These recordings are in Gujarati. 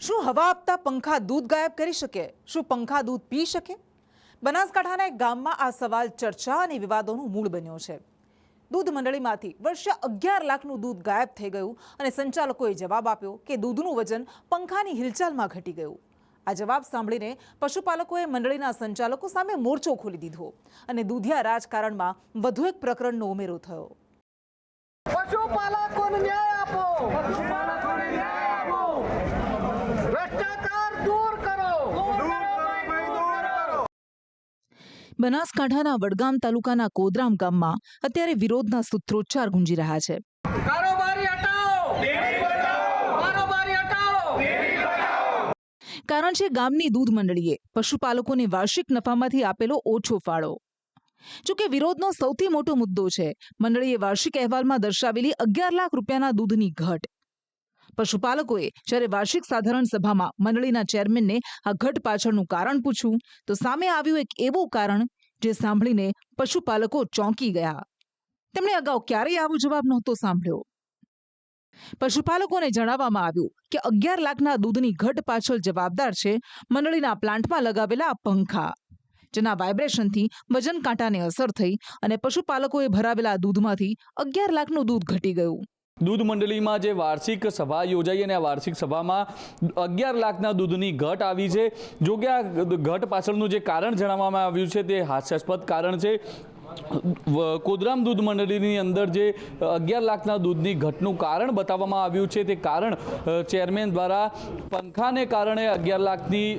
શું હવા આપતા પંખા દૂધ ગાયબ કરી શકે? શું પંખા દૂધ પી શકે? બનાસકાંઠાના એક ગામમાં આ સવાલ ચર્ચા અને વિવાદોનું મૂળ બન્યો છે. દૂધ મંડળીમાંથી વર્ષે 11 લાખનું દૂધ ગાયબ થઈ ગયું અને સંચાલકોએ જવાબ આપ્યો કે દૂધનું વજન પંખાની હિલચાલમાં ઘટી ગયું. આ જવાબ સાંભળીને પશુપાલકોએ મંડળીના સંચાલકો સામે મોરચો ખોલી દીધો અને દૂધિયા રાજકારણમાં વધુ એક પ્રકરણનો ઉમેરો થયો. પશુપાલકોને ન્યાય આપો, પશુપાલકોને ન્યાય આપો, ભ્રષ્ટાચાર દૂર કરો. બનાસકાંઠાના વડગામ તાલુકાના કોદરામ ગામમાં અત્યારે વિરોધના સૂત્રોચ્ચાર ગુંજી રહ્યા છે. કારોબારી હટાવો, ડેરી બચાવો, કારોબારી હટાવો, ડેરી બચાવો. કારણ છે ગામની દૂધ મંડળીએ પશુપાલકોને વાર્ષિક નફામાંથી આપેલો ઓછો ફાળો. જોકે વિરોધનો સૌથી મોટો મુદ્દો છે મંડળીએ વાર્ષિક અહેવાલમાં દર્શાવેલી 11 લાખ રૂપિયાના દૂધની ઘટ. પશુપાલકોએ જ્યારે વાર્ષિક સાધારણ સભામાં મંડળીના ચેરમેનને આ ઘટ પાછળનું કારણ પૂછ્યું તો સામે આવ્યું એક એવું કારણ જે સાંભળીને પશુપાલકો ચોંકી ગયા. તેમણે અગાઉ ક્યારેય આવો જવાબ નહોતો સાંભળ્યો. પશુપાલકોને જણાવવામાં આવ્યું કે 11 લાખના દૂધની ઘટ પાછળ જવાબદાર છે મંડળીના પ્લાન્ટમાં લગાવેલા પંખા, જેના વાઇબ્રેશનથી વજન કાંટાને અસર થઈ અને પશુપાલકોએ ભરાવેલા દૂધમાંથી 11 લાખનું દૂધ ઘટી ગયું. દૂધ મંડળીમાં જે વાર્ષિક સભા યોજાઈ અને આ વાર્ષિક સભામાં 11 લાખના દૂધની ઘટ આવી છે. જો કે આ ઘટ પાછળનું જે કારણ જણાવવામાં આવ્યું છે તે હાસ્યાસ્પદ કારણ છે. કોદરામ દૂધ મંડળીની અંદર જે 11 લાખના દૂધની ઘટનું કારણ બતાવવામાં આવ્યું છે તે કારણ ચેરમેન દ્વારા પંખાને કારણે 11 લાખની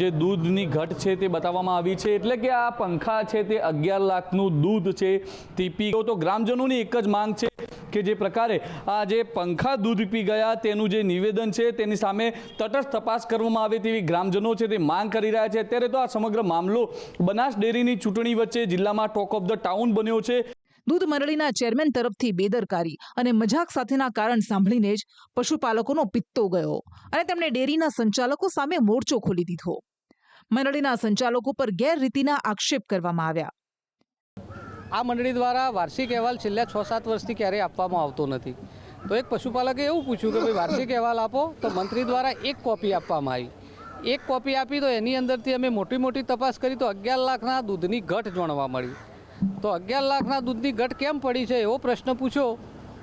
જે દૂધની ઘટ છે તે બતાવવામાં આવી છે. એટલે કે આ પંખા છે તે 11 લાખનું દૂધ છે તે પી ગયો. તો ગ્રામજનોની એક જ માંગ છે કે જે પ્રકારે આ જે પંખા દૂધ પી ગયા તેનું જે નિવેદન છે તેની સામે તટસ્થ તપાસ કરવામાં આવે તેવી ગ્રામજનો છે તે માંગ કરી રહ્યા છે. અત્યારે તો આ સમગ્ર મામલો બનાસ ડેરીની ચૂંટણી વચ્ચે જિલ્લામાં ટોક ઓફ ધ ટાઉન બન્યો છે. દૂધ મંડળીના ચેરમેન તરફથી બેદરકારી અને મજાક સાથેના કારણ સાંભળીને જ પશુપાલકોનો પિત્તો ગયો અને તેમણે ડેરીના સંચાલકો સામે મોરચો ખોલી દીધો. મંડળીના સંચાલકો પર ગેરરીતિના આક્ષેપ કરવામાં આવ્યા. આ મંડળી દ્વારા વાર્ષિક અહેવાલ છેલ્લા 6-7 વર્ષથી ક્યારેય આપવામાં આવતો નથી. તો એક પશુપાલકે એવું પૂછ્યું કે ભાઈ વાર્ષિક અહેવાલ આપો, તો મંત્રી દ્વારા એક કોપી આપવામાં આવી. એક કોપી આપી તો એની અંદરથી અમે મોટી તપાસ કરી તો 11 લાખના દૂધની ઘટ જાણવા મળી. તો 11 લાખના દૂધની ઘટ કેમ પડી છે એવો પ્રશ્ન પૂછ્યો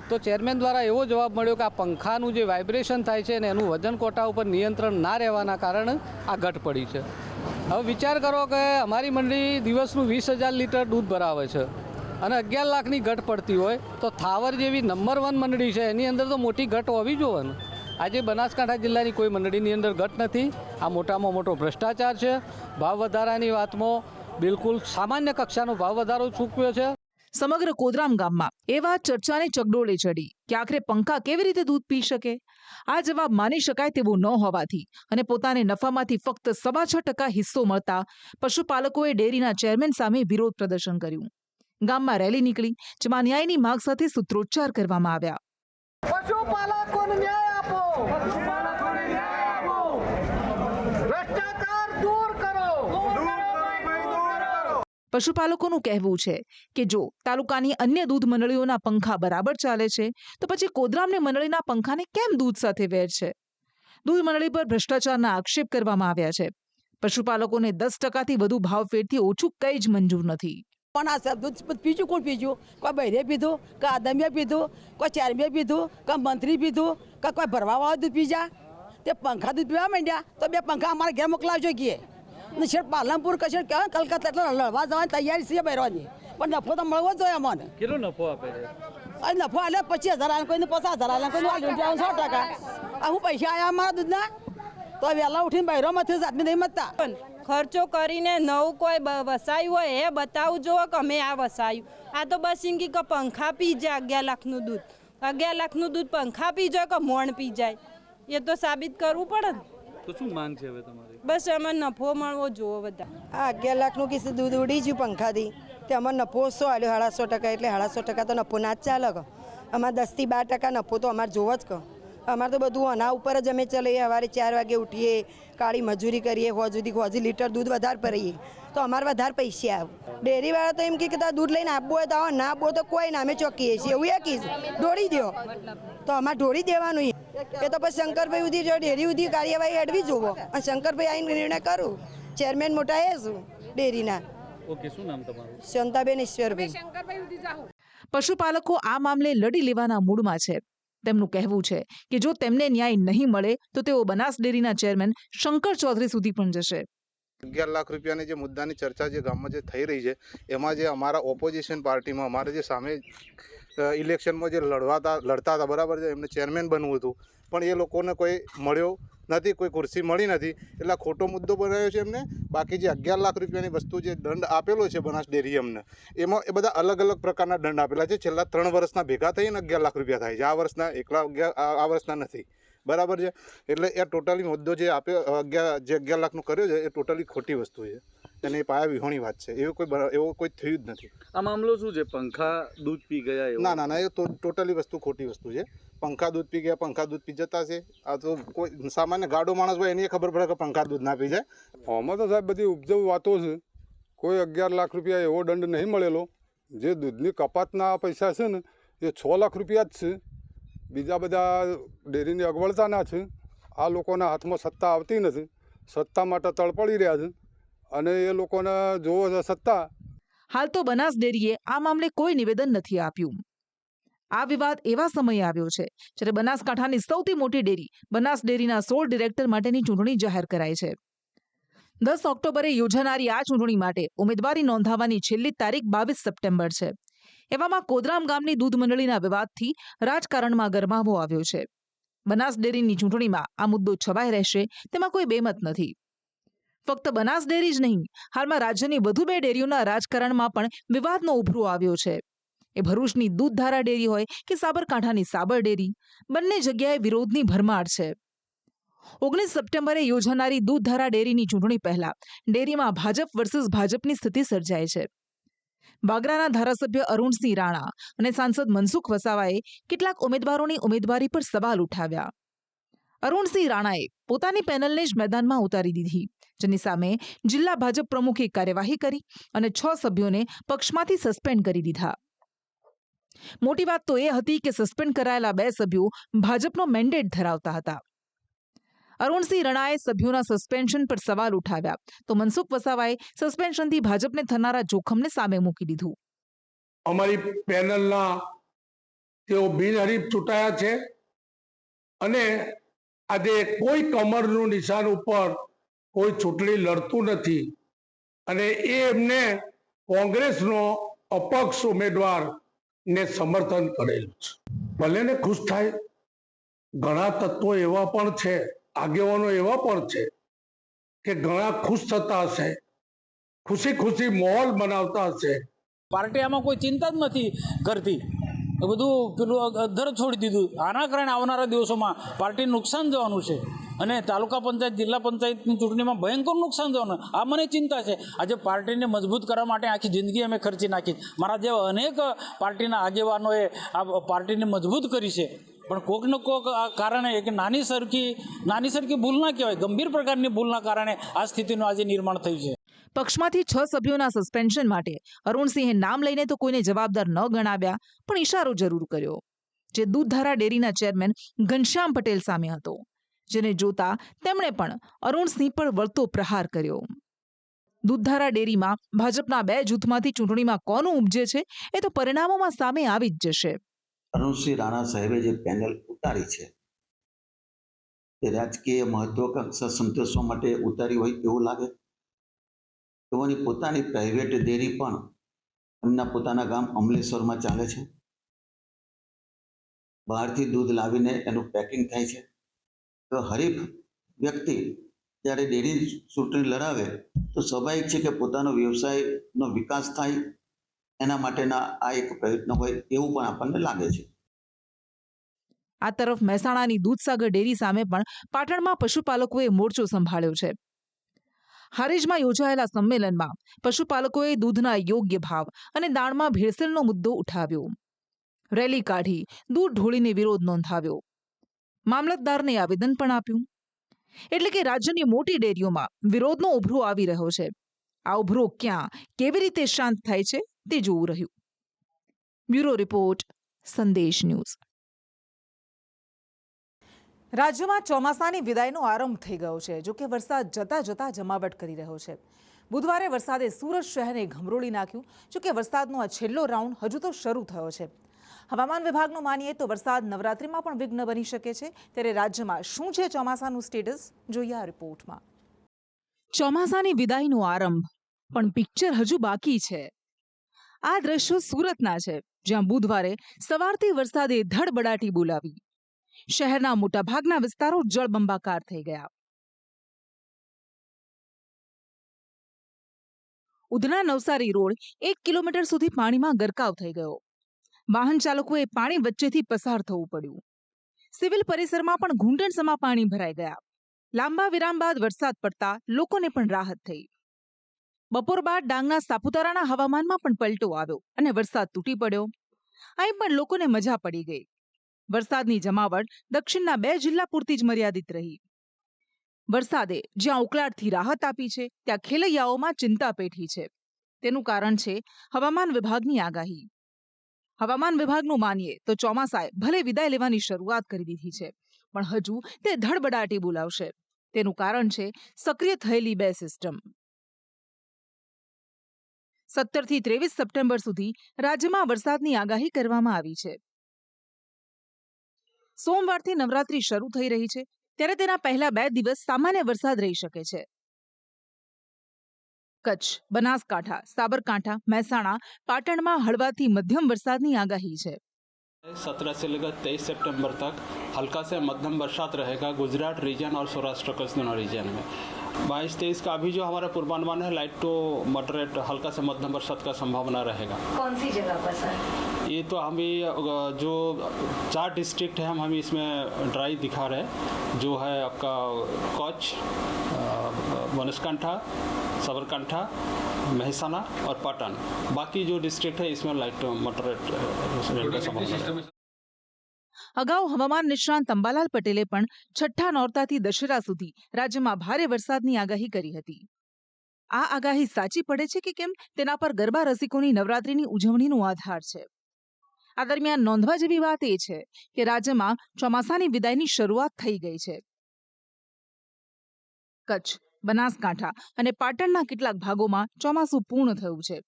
તો ચેરમેન દ્વારા એવો જવાબ મળ્યો કે આ પંખાનું જે વાઇબ્રેશન થાય છે ને એનું વજન કોટા ઉપર નિયંત્રણ ના રહેવાના કારણે આ ઘટ પડી છે. હવે વિચાર કરો કે અમારી મંડળી દિવસનું 20,000 લીટર દૂધ ભરાવે છે અને 11 લાખની ઘટ પડતી હોય તો થાવર જેવી નંબર 1 મંડળી છે એની અંદર તો મોટી ઘટ હોવી જોઈએ ને. આજે બનાસકાંઠા જિલ્લાની કોઈ મંડળીની અંદર ઘટ નથી. આ મોટામાં મોટો ભ્રષ્ટાચાર છે. ભાવ વધારાની વાતમાં બિલકુલ સામાન્ય કક્ષાનો ભાવ વધારો ચૂકવ્યો છે. સમગ્ર કોદરામ ગામમાં એ વાત ચર્ચાને ચગડોળે ચડી કે આખરે પંખા કેવી રીતે દૂધ પી શકે. આ જવાબ માની શકાય તેવો ન હોવાથી અને પોતાને નફામાંથી ફક્ત 6.5% હિસ્સો મળતા પશુપાલકોએ ડેરીના ચેરમેન સામે વિરોધ પ્રદર્શન કર્યું. ગામમાં રેલી નીકળી જેમાં ન્યાયની માંગ સાથે સૂત્રોચ્ચાર કરવામાં આવ્યા. પશુપાલકોને ન્યાય આપો, પશુપાલકોને ન્યાય આપો, ભ્રષ્ટાચાર દૂર કરો. પશુપાલકોનું કહેવું છે કે જો તાલુકાની અન્ય દૂધ મંડળીઓના પંખા બરાબર ચાલે છે તો પછી કોદરામની મંડળીના પંખાને કેમ દૂધ સાથે વેર છે. દૂધ મંડળી પર ભ્રષ્ટાચારના આક્ષેપ કરવામાં આવ્યા છે. પશુપાલકોને 10%થી વધુ ભાવ ફેરથી ઓછું કંઈ જ મંજૂર નથી. પણ આ દૂધ પીજું કોણ પીજું? કોઈ બહેરે પીધું, કોઈ આદમીએ પીધું, કોઈ ચેરમે પીધું, કોઈ મંત્રી પીધું, કોઈ ભરવાવાળા દૂધ પીજા. તે પંખા દૂધ પીવા માંડ્યા તો 2 પંખા અમારા ઘેર મોકલાવજો કે ને છે પાલનપુર કશે કહેવાય કલકત્તા એટલે લડવા જવાની તૈયારી છે બહેરવાની. પણ નફો તો મળવો જ જોઈએ અમને. કેટલો નફો આપે છે? નફો આલે 25,000 કોઈને 50,000 આલે કોઈને 100%. આ હું પૈસા આવ્યા અમારા દૂધના તો વહેલા ઉઠીને બહેરોમાંથી આદમી નહીં મતતા. ખર્ચો કરીને નવું કોઈ વસાયું હોય એ બતાવું જોવો કે અમે આ વસાયું. આ તો બસ એમ કે પંખા પી જાય 11 લાખનું દૂધ. 11 લાખનું દૂધ પંખા પી જાય કે મોણ પી જાય એ તો સાબિત કરવું પડે ને. તો શું માંગ છે હવે તમારી? બસ એમાં નફો મળવો જોવો બધા. આ 11 લાખનું કિસ્સે દૂધ ઉડી ગયું પંખાથી તે અમારે નફો શું આવ્યો 150% એટલે 150% તો નફો ના જ ચાલે કે અમારે 10 થી 12% નફો તો અમારે જોવો જ કે. અમારે તો બધું આના ઉપર જ અમે ચલાવીએ. સવારે 4 વાગે ઉઠીએ, કાળી મજૂરી કરીએ, હોજી લીટર દૂધ વધારે ભરીએ તો અમારે વધારે પૈસા આવે. ડેરીવાળા તો એમ કે દૂધ લઈને આપવું હોય તો આવો, ના આપવું તો કોઈ ના અમે ચોકીએ છીએ એવું એ કીધું. ઢોળી દો તો અમારે ઢોળી દેવાનું. એ તો પછી શંકરભાઈ સુધી ડેરી સુધી કાર્યવાહી હેડવી જોવો અને શંકરભાઈ આવીને નિર્ણય કરું. ચેરમેન મોટા એ શું ડેરીના. ઓકે, શું નામ તમારું? શાંતાબેન ઈશ્વરભાઈ. પશુપાલકો આ મામલે લડી લેવાના મૂડમાં છે. તેમનું કહેવું છે કે જો તેમને ન્યાય નહીં મળે તો તેઓ બનાસ ડેરીના ચેરમેન શંકર ચૌધરી સુધી પણ જશે. 11 લાખ રૂપિયાની જે મુદ્દાની ચર્ચા જે ગામમાં જે થઈ રહી છે એમાં જે અમારા ઓપોઝિશન પાર્ટીમાં અમારે જે સામે ઇલેક્શનમાં જે લડતા હતા બરાબર છે, એમને ચેરમેન બનવું હતું પણ એ લોકોને કોઈ મળ્યો નથી, કોઈ ખુરશી મળી નથી, એટલે ખોટો મુદ્દો બનાવ્યો છે એમને. બાકી જે 11 લાખ રૂપિયાની વસ્તુ જે દંડ આપેલો છે બનાસ ડેરી અમને, એમાં એ બધા અલગ અલગ પ્રકારના દંડ આપેલા છે. છેલ્લા 3 વર્ષના ભેગા થઈને 11 લાખ રૂપિયા થાય છે. આ વર્ષના એકલા આ વર્ષના નથી, બરાબર છે. એટલે એ ટોટલી મુદ્દો જે આપ્યો જે 11 લાખનો કર્યો છે એ ટોટલી ખોટી વસ્તુ છે અને એ પાયા વિહોણી વાત છે. એવું કોઈ થયું જ નથી. આ મામલો શું છે? પંખા દૂધ પી ગયા એવું? ના, એ ટોટલી વસ્તુ ખોટી વસ્તુ છે. પંખા દૂધ પી ગયા, પંખા દૂધ પી જતા છે. આ તો કોઈ સામાન્ય ગાડો માણસ હોય એની ખબર પડે કે પંખા દૂધ ના પી જાય. આમાં તો સાહેબ બધી ઉપજવ વાતો છે. કોઈ 11 લાખ રૂપિયા એવો દંડ નહીં મળેલો. જે દૂધની કપાતના પૈસા છે ને એ 6 લાખ રૂપિયા જ છે. બીજા બધા ડેરીની અગવડતાના છે. આ લોકોના હાથમાં સત્તા આવતી નથી, સત્તા માટે તડપડી રહ્યા છે અને એ લોકોને જોવો છે સત્તા. હાલ તો બનાસ ડેરીએ આ મામલે કોઈ નિવેદન નથી આપ્યું. આ વિવાદ એવા સમયે આવ્યો છે જ્યારે બનાસકાંઠાની સૌથી મોટી ડેરી બનાસ ડેરીના 16 ડિરેક્ટર માટેની ચૂંટણી જાહેર કરાઈ છે. 10 ઓક્ટોબરે યોજાનારી આ ચૂંટણી માટે ઉમેદવારી નોંધાવવાની છેલ્લી તારીખ 22 સપ્ટેમ્બર છે. એવામાં કોદરામ ગામની દૂધ મંડળીના વિવાદથી રાજકારણમાં ગરમાવો આવ્યો છે. બનાસ ડેરીની ચૂંટણીમાં આ મુદ્દો છવાઈ રહેશે તેમાં કોઈ બેમત નથી. ફક્ત બનાસ ડેરી જ નહીં, હાલમાં રાજ્યની વધુ 2 ડેરીઓના રાજકારણમાં પણ વિવાદનો ઉભરો આવ્યો છે. એ ભરૂચની દૂધધારા ડેરી હોય કે સાબરકાંઠાની સાબર ડેરી, બંને જગ્યાએ વિરોધની ભરમાર છે. 19 સપ્ટેમ્બરે યોજાનારી દૂધધારા ડેરીની ચૂંટણી પહેલા ડેરીમાં ભાજપ વર્સિસ ભાજપની સ્થિતિ સર્જાય છે. બાગરાના ધારાસભ્ય અરુણસિંહ રાણા અને સાંસદ મનસુખ વસાવાએ કેટલાક ઉમેદવારોની ઉમેદવારી પર સવાલ ઉઠાવ્યા. અરુણસિંહ રાણાએ પોતાની પેનલને જ મેદાનમાં ઉતારી દીધી, જેની સામે જિલ્લા ભાજપ પ્રમુખે કાર્યવાહી કરી અને 6 સભ્યોને પક્ષમાંથી સસ્પેન્ડ કરી દીધા. મોટી વાત તો એ હતી કે સસ્પેન્ડ કરાયેલા 2 સભ્યો ભાજપનો મેન્ડેટ ધરાવતા હતા. અરુણસિંહ રાણાએ સભ્યોના સસ્પેન્શન પર સવાલ ઉઠાવ્યા તો મનસુખ વસાવાએ સસ્પેન્શનથી ભાજપને થનારા જોખમને સામે મૂકી દીધું. અમારી પેનલના તેઓ બિનહરીફ ચૂંટાયા છે અને આજે કોઈ કમરનું નિશાન ઉપર કોઈ ચૂંટણી લડતું નથી અને એ એમને કોંગ્રેસનો અપક્ષ ઉમેદવારને સમર્થન કરેલું છે. ભલે ને ખુશ થાય, ઘણા તત્વો એવા પણ છે, આગેવાનો એવા પણ છે કે ઘણા ખુશ થતા હશે, ખુશી ખુશી માહોલ બનાવતા હશે. પાર્ટી આમાં કોઈ ચિંતા જ નથી કરતી, બધું પેલું અધર છોડી દીધું. આના કારણે આવનારા દિવસોમાં પાર્ટીને નુકસાન જવાનું છે અને તાલુકા પંચાયત, જિલ્લા પંચાયતની ચૂંટણીમાં ભયંકર નુકસાન જવાનું. આ મને ચિંતા છે. આજે પાર્ટીને મજબૂત કરવા માટે આખી જિંદગી અમે ખર્ચી નાખી. મારા જેવા અનેક પાર્ટીના આગેવાનોએ આ પાર્ટીને મજબૂત કરી છે, પણ કોકને કોક કારણે એક નાની સરખી ભૂલ ના કહેવાય, ગંભીર પ્રકારની ભૂલના કારણે આ સ્થિતિનું આજે નિર્માણ થયું છે. પક્ષમાંથી 6 સભ્યોના સસ્પેન્શન માટે અરુણસિંહે નામ લઈને તો કોઈને જવાબદાર ન ગણાવ્યા, પણ ઇશારો જરૂર કર્યો, જે દૂધધારા ડેરીના ચેરમેન ઘનશ્યામ પટેલ સામે હતો, જેને જોતા તેમણે પણ અરુણસિંહ પર વળતો પ્રહાર કર્યો. દૂધધારા ડેરીમાં ભાજપના 2 જૂથમાંથી ચૂંટણીમાં કોનું ઉપજે છે એ તો પરિણામોમાં સામે આવી જ જશે. અરુણસિંહ રાણા સાહેબે જે પેનલ ઉતારી છે તે રાજકીય મહત્વાકાંક્ષા સંતોષવા માટે ઉતારી હોય એવું લાગે. તેઓની પોતાની પ્રાઇવેટ ડેરી પણ એમના પોતાના ગામ અમલેશ્વરમાં ચાલે છે. બહારથી દૂધ લાવીને એનું પેકિંગ થાય છે. તો હરીફ વ્યક્તિ જ્યારે ડેરી ચૂંટણી લડાવે તો સ્વાભાવિક છે કે પોતાનો વ્યવસાયનો વિકાસ થાય, એના માટેના આ એક પ્રયત્ન હોય એવું પણ આપણને લાગે છે. આ તરફ મહેસાણાની દૂધસાગર ડેરી સામે પણ પાટણમાં પશુપાલકોએ મોરચો સંભાળ્યો છે. હારીજમાં યોજાયેલા સંમેલનમાં પશુપાલકોએ દૂધના યોગ્ય ભાવ અને દાણમાં ભેળસેળનો મુદ્દો ઉઠાવ્યો. રેલી કાઢી દૂધ ઢોળીને વિરોધ નોંધાવ્યો. મામલતદારને આવેદન પણ આપ્યું. એટલે કે રાજ્યની મોટી ડેરીઓમાં વિરોધનો ઉભરો આવી રહ્યો છે. આ ઉભરો ક્યાં, કેવી રીતે શાંત થાય છે તે જોવું રહ્યું. બ્યુરો રિપોર્ટ, સંદેશ ન્યૂઝ. રાજ્યમાં ચોમાસાની વિદાયનો આરંભ થઈ ગયો છે. જો કે વરસાદ જતા જતા જમાવટ કરી રહ્યો છે. બુધવારે વરસાદે સુરત શહેરને ગમરોળી નાખ્યું. જો કે વરસાદનો આ છેલ્લો રાઉન્ડ હજુ તો શરૂ થયો છે. હવામાન વિભાગનું માનીએ તો વરસાદ નવરાત્રિમાં પણ વિઘ્ન બની શકે છે. ત્યારે રાજ્યમાં શું છે ચોમાસાનું સ્ટેટસ, જોઈએ આ રિપોર્ટમાં. ચોમાસાની વિદાયનો આરંભ, પણ પિક્ચર હજુ બાકી છે. આ દ્રશ્યો સુરતના છે, જ્યાં બુધવારે સવારથી વરસાદે ધડબડાટી બોલાવી. શહેરના મોટાભાગના વિસ્તારો જળબંબાકાર થઈ ગયા. ઉધના નવસારી રોડ 1 કિલોમીટર સુધી પાણીમાં ગરકાવ થઈ ગયો. વાહન ચાલકોએ પાણી વચ્ચેથી પસાર થવું પડ્યું. સિવિલ પરિસરમાં પણ ઘૂંટણસમા પાણી ભરાઈ ગયા. લાંબા વિરામ બાદ વરસાદ પડતા લોકોને પણ રાહત થઈ. બપોર બાદ ડાંગના સાપુતારાના હવામાનમાં પણ પલટો આવ્યો અને વરસાદ તૂટી પડ્યો. અહીં પણ લોકોને મજા પડી ગઈ. વરસાદની જમાવટ દક્ષિણના 2 જિલ્લા પૂરતી જ મર્યાદિત રહી. વરસાદે જ્યાં ઉકળાટથી રાહત આપી છે, ત્યાં ખેલૈયાઓમાં ચિંતા પેઠી છે. તેનું કારણ છે હવામાન વિભાગની આગાહી. હવામાન વિભાગનું માનીએ તો ચોમાસાએ ભલે વિદાય લેવાની શરૂઆત કરી દીધી છે, પણ હજુ તે ધડબડાટી બોલાવશે. તેનું કારણ છે સક્રિય થયેલી 2 સિસ્ટમ. 17 થી 23 સપ્ટેમ્બર સુધી રાજ્યમાં વરસાદની આગાહી કરવામાં આવી છે. સોમવારથી નવરાત્રી શરૂ થઈ રહી છે, ત્યારે તેના પહેલા 2 દિવસ સામાન્ય વરસાદ રહી શકે છે. કચ્છ, બનાસકાંઠા, સાબરકાંઠા, મહેસાણા, પાટણમાં હળવાથી મધ્યમ વરસાદની આગાહી છે. 17 से लेकर 23 सितंबर तक हल्का से मध्यम बरसात रहेगा गुजरात रीजन और सौराष्ट्र कच्छ दोनों रीजन में. 22-23 का अभी जो हमारा पूर्वानुमान है लाइट टू मॉडरेट हल्का से मध्यम बरसात का संभावना रहेगा. कौन सी जगह पर सर? ये तो हमें जो 4 डिस्ट्रिक्ट है हम इसमें ड्राई दिखा रहे हैं, जो है आपका कच्छ, बनासकांठा, साबरकांठा, महेसाना और पाटन. बाकी जो डिस्ट्रिक्ट है इसमें लाइट टू मॉडरेट का संभावना. અગાઉ હવામાન નિષ્ણાંત અંબાલાલ પટેલે પણ છઠ્ઠા નોરતાથી દશેરા સુધી રાજ્યમાં ભારે વરસાદની આગાહી કરી હતી. આ આગાહી સાચી પડે છે કે કેમ, તેના પર ગરબા રસિકોની નવરાત્રીની ઉજવણીનો આધાર છે. આ દરમિયાન નોંધવા જેવી વાત એ છે કે રાજ્યમાં ચોમાસાની વિદાયની શરૂઆત થઈ ગઈ છે. કચ્છ, બનાસકાંઠા અને પાટણના કેટલાક ભાગોમાં ચોમાસું પૂર્ણ થયું છે.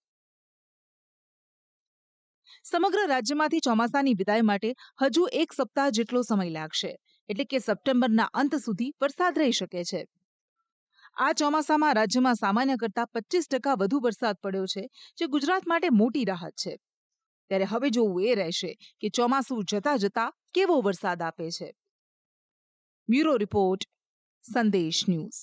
સમગ્ર રાજ્યમાંથી ચોમાસાની વિદાય માટે હજુ 1 સપ્તાહ જેટલો સમય લાગશે, એટલે કે સપ્ટેમ્બરના અંત સુધી વરસાદ રહી શકે છે. આ ચોમાસામાં રાજ્યમાં સામાન્ય કરતાં 25% વધુ વરસાદ પડ્યો છે, જે ગુજરાત માટે મોટી રાહત છે. ત્યારે હવે જોવું એ રહેશે કે ચોમાસું જતા જતા કેવો વરસાદ આપે છે. બ્યુરો રિપોર્ટ, સંદેશ ન્યૂઝ.